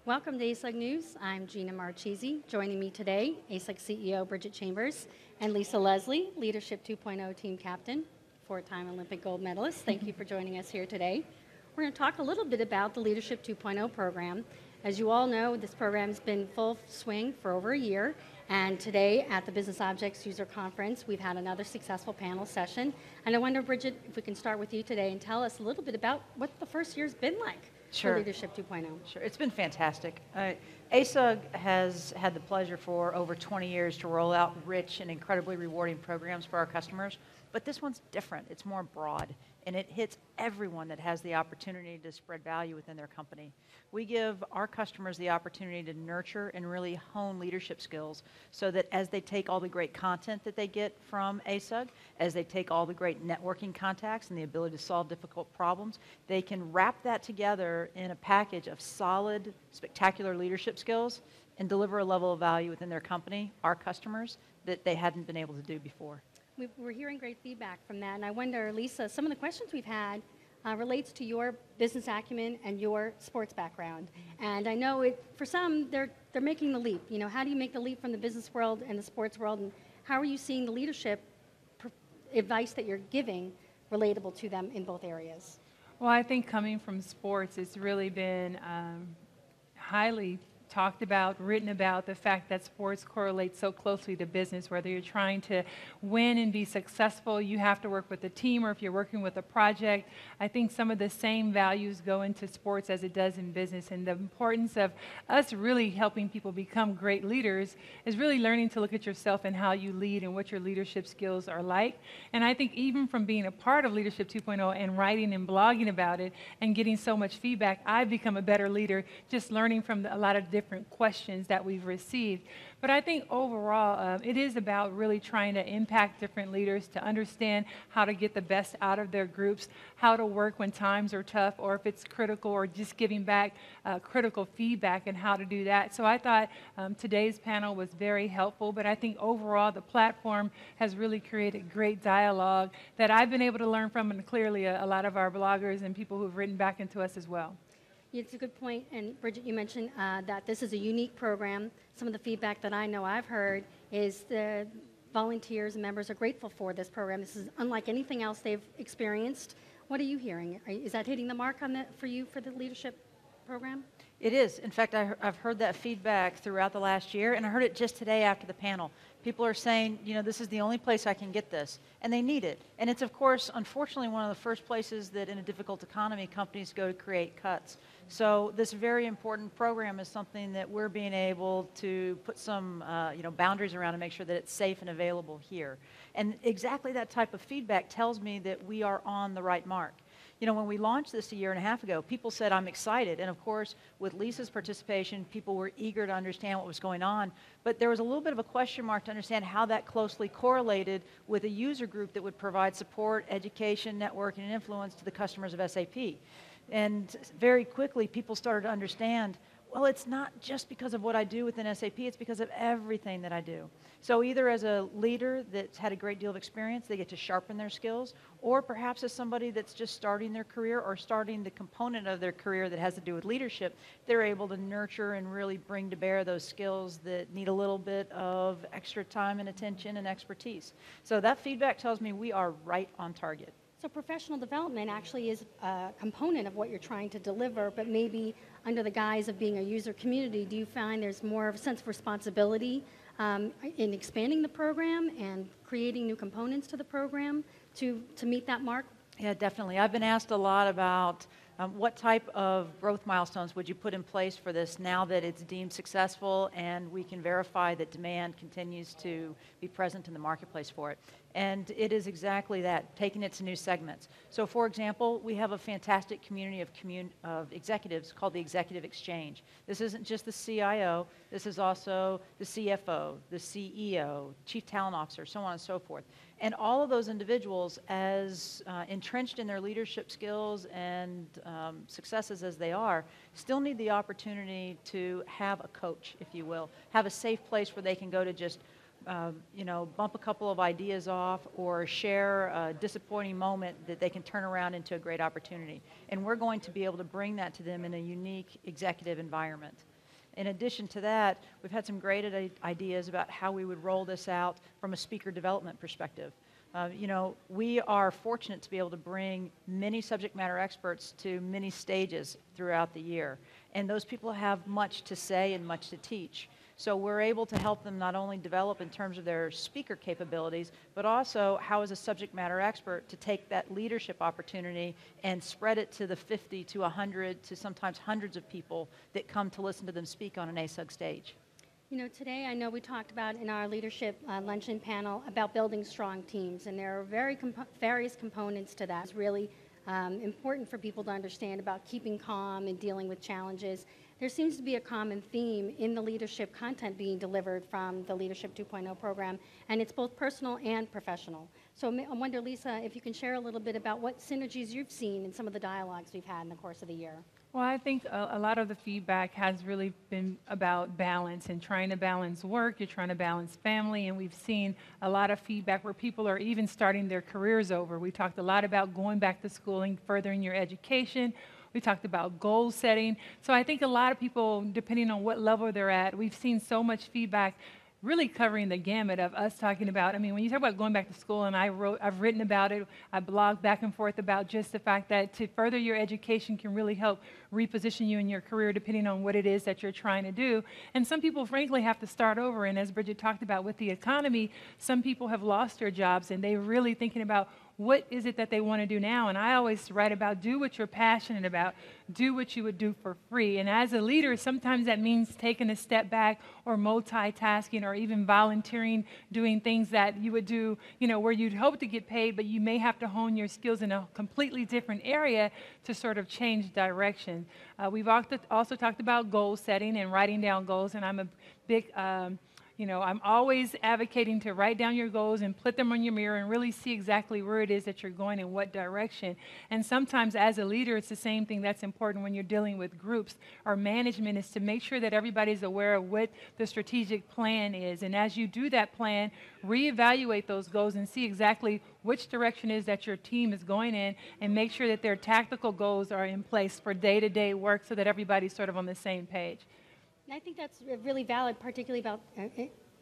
Welcome to ASUG News. I'm Gina Marchese. Joining me today, ASUG CEO Bridgette Chambers and Lisa Leslie, Leadership 2.0 Team Captain, four-time Olympic gold medalist. Thank you for joining us here today. We're going to talk a little bit about the Leadership 2.0 program. As you all know, this program has been full swing for over a year, and today at the Business Objects User Conference, we've had another successful panel session. And I wonder, Bridgette, if we can start with you today and tell us a little bit about what the first year's been like. Sure. For Leadership 2.0. Sure, it's been fantastic. ASUG has had the pleasure for over 20 years to roll out rich and incredibly rewarding programs for our customers, but this one's different. It's more broad, and it hits everyone that has the opportunity to spread value within their company. We give our customers the opportunity to nurture and really hone leadership skills so that as they take all the great content that they get from ASUG, as they take all the great networking contacts and the ability to solve difficult problems, they can wrap that together in a package of solid, spectacular leadership skills and deliver a level of value within their company, our customers, that they hadn't been able to do before. We're hearing great feedback from that, and I wonder, Lisa, some of the questions we've had relates to your business acumen and your sports background. And I know for some, they're making the leap. You know, how do you make the leap from the business world and the sports world, and how are you seeing the leadership advice that you're giving relatable to them in both areas? Well, I think coming from sports, it's really been highly talked about, written about, the fact that sports correlates so closely to business. Whether you're trying to win and be successful, you have to work with a team, or if you're working with a project, I think some of the same values go into sports as it does in business. And the importance of us really helping people become great leaders is really learning to look at yourself and how you lead and what your leadership skills are like. And I think even from being a part of Leadership 2.0 and writing and blogging about it and getting so much feedback, I've become a better leader just learning from a lot of different questions that we've received. But I think overall, it is about really trying to impact different leaders to understand how to get the best out of their groups, how to work when times are tough, or if it's critical, or just giving back critical feedback and how to do that. So I thought today's panel was very helpful, but I think overall the platform has really created great dialogue that I've been able to learn from, and clearly a lot of our bloggers and people who've written back into us as well. It's a good point, and Bridgette, you mentioned that this is a unique program. Some of the feedback that I know I've heard is the volunteers and members are grateful for this program. This is unlike anything else they've experienced. What are you hearing? Is that hitting the mark on that for you for the leadership program? It is. In fact, I've heard that feedback throughout the last year, and I heard it just today after the panel. People are saying, you know, this is the only place I can get this, and they need it. And it's, of course, unfortunately, one of the first places that in a difficult economy, companies go to create cuts. So this very important program is something that we're being able to put some boundaries around and make sure that it's safe and available here. And exactly that type of feedback tells me that we are on the right mark. You know, when we launched this a year and a half ago, people said, I'm excited. And of course, with Lisa's participation, people were eager to understand what was going on. But there was a little bit of a question mark to understand how that closely correlated with a user group that would provide support, education, networking, and influence to the customers of SAP. And very quickly, people started to understand, well, it's not just because of what I do within SAP, it's because of everything that I do. So either as a leader that's had a great deal of experience, they get to sharpen their skills, or perhaps as somebody that's just starting their career or starting the component of their career that has to do with leadership, they're able to nurture and really bring to bear those skills that need a little bit of extra time and attention and expertise. So that feedback tells me we are right on target. So professional development actually is a component of what you're trying to deliver, but maybe under the guise of being a user community, do you find there's more of a sense of responsibility in expanding the program and creating new components to the program to meet that mark? Yeah, definitely. I've been asked a lot about what type of growth milestones would you put in place for this now that it's deemed successful and we can verify that demand continues to be present in the marketplace for it. And it is exactly that, taking it to new segments. So for example, we have a fantastic community of executives called the Executive Exchange. This isn't just the CIO, this is also the CFO, the CEO, Chief Talent Officer, so on and so forth. And all of those individuals, as entrenched in their leadership skills and successes as they are, still need the opportunity to have a coach, if you will, have a safe place where they can go to just bump a couple of ideas off or share a disappointing moment that they can turn around into a great opportunity. And we're going to be able to bring that to them in a unique executive environment. In addition to that, we've had some great ideas about how we would roll this out from a speaker development perspective. We are fortunate to be able to bring many subject matter experts to many stages throughout the year. And those people have much to say and much to teach. So we're able to help them not only develop in terms of their speaker capabilities, but also how as a subject matter expert to take that leadership opportunity and spread it to the 50 to 100 to sometimes hundreds of people that come to listen to them speak on an ASUG stage. Today I know we talked about in our leadership luncheon panel about building strong teams, and there are various components to that. It's really important for people to understand about keeping calm and dealing with challenges. There seems to be a common theme in the leadership content being delivered from the Leadership 2.0 program, and it's both personal and professional. So I wonder, Lisa, if you can share a little bit about what synergies you've seen in some of the dialogues we've had in the course of the year. Well, I think a lot of the feedback has really been about balance and trying to balance work, you're trying to balance family, and we've seen a lot of feedback where people are even starting their careers over. We talked a lot about going back to school and furthering your education. We talked about goal setting. So I think a lot of people, depending on what level they're at, we've seen so much feedback really covering the gamut of us talking about, when you talk about going back to school, and I've written about it, I blogged back and forth about just the fact that to further your education can really help reposition you in your career depending on what it is that you're trying to do. And some people frankly have to start over, and as Bridgette talked about with the economy, some people have lost their jobs and they're really thinking about what is it that they want to do now? And I always write about do what you're passionate about, do what you would do for free. And as a leader, sometimes that means taking a step back or multitasking or even volunteering, doing things that you would do, where you'd hope to get paid, but you may have to hone your skills in a completely different area to sort of change direction. We've also talked about goal setting and writing down goals, and I'm a big I'm always advocating to write down your goals and put them on your mirror and really see exactly where it is that you're going and what direction. And sometimes as a leader, it's the same thing that's important when you're dealing with groups or management, is to make sure that everybody's aware of what the strategic plan is. And as you do that plan, reevaluate those goals and see exactly which direction is that your team is going in, and make sure that their tactical goals are in place for day-to-day work so that everybody's sort of on the same page. I think that's really valid, particularly about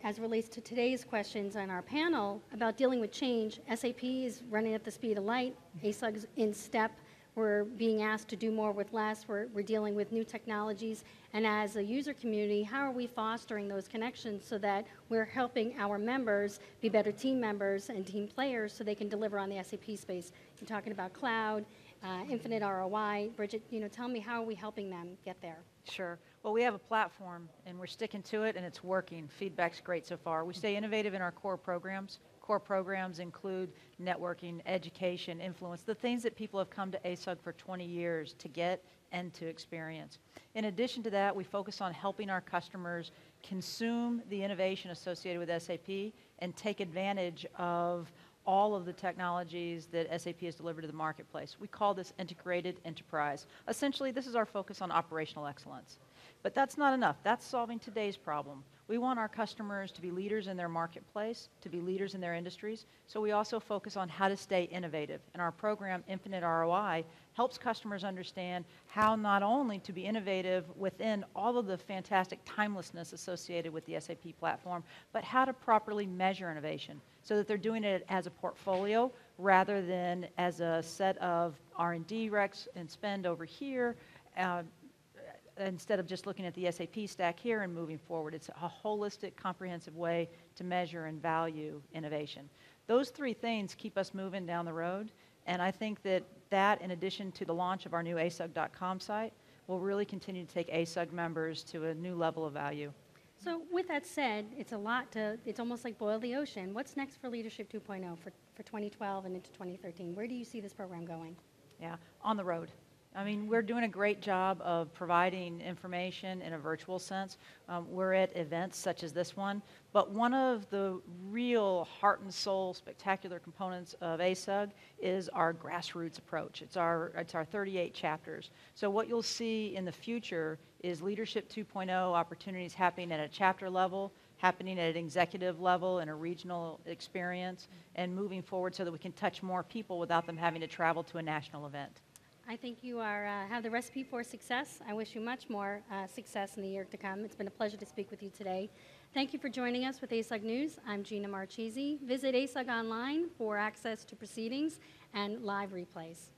as it relates to today's questions on our panel about dealing with change. SAP is running at the speed of light. ASUG's in step. We're being asked to do more with less. We're dealing with new technologies. And as a user community, how are we fostering those connections so that we're helping our members be better team members and team players so they can deliver on the SAP space? You're talking about cloud, infinite ROI. Bridgette, tell me, how are we helping them get there? Sure. Well, we have a platform, and we're sticking to it, and it's working. Feedback's great so far. We stay innovative in our core programs. Core programs include networking, education, influence, the things that people have come to ASUG for 20 years to get and to experience. In addition to that, we focus on helping our customers consume the innovation associated with SAP and take advantage of all of the technologies that SAP has delivered to the marketplace. We call this integrated enterprise. Essentially, this is our focus on operational excellence. But that's not enough. That's solving today's problem. We want our customers to be leaders in their marketplace, to be leaders in their industries, so we also focus on how to stay innovative. And our program, Infinite ROI, helps customers understand how not only to be innovative within all of the fantastic timelessness associated with the SAP platform, but how to properly measure innovation so that they're doing it as a portfolio rather than as a set of R&D recs and spend over here, instead of just looking at the SAP stack here and moving forward. It's a holistic, comprehensive way to measure and value innovation. Those three things keep us moving down the road, and I think that in addition to the launch of our new ASUG.com site, will really continue to take ASUG members to a new level of value. So with that said, it's almost like boil the ocean. What's next for Leadership 2.0 for 2012 and into 2013? Where do you see this program going? Yeah, on the road. We're doing a great job of providing information in a virtual sense. We're at events such as this one, but one of the real heart and soul spectacular components of ASUG is our grassroots approach. It's our 38 chapters. So what you'll see in the future is Leadership 2.0 opportunities happening at a chapter level, happening at an executive level and a regional experience, and moving forward so that we can touch more people without them having to travel to a national event. I think you have the recipe for success. I wish you much more success in the year to come. It's been a pleasure to speak with you today. Thank you for joining us with ASUG News. I'm Gina Marchese. Visit ASUG online for access to proceedings and live replays.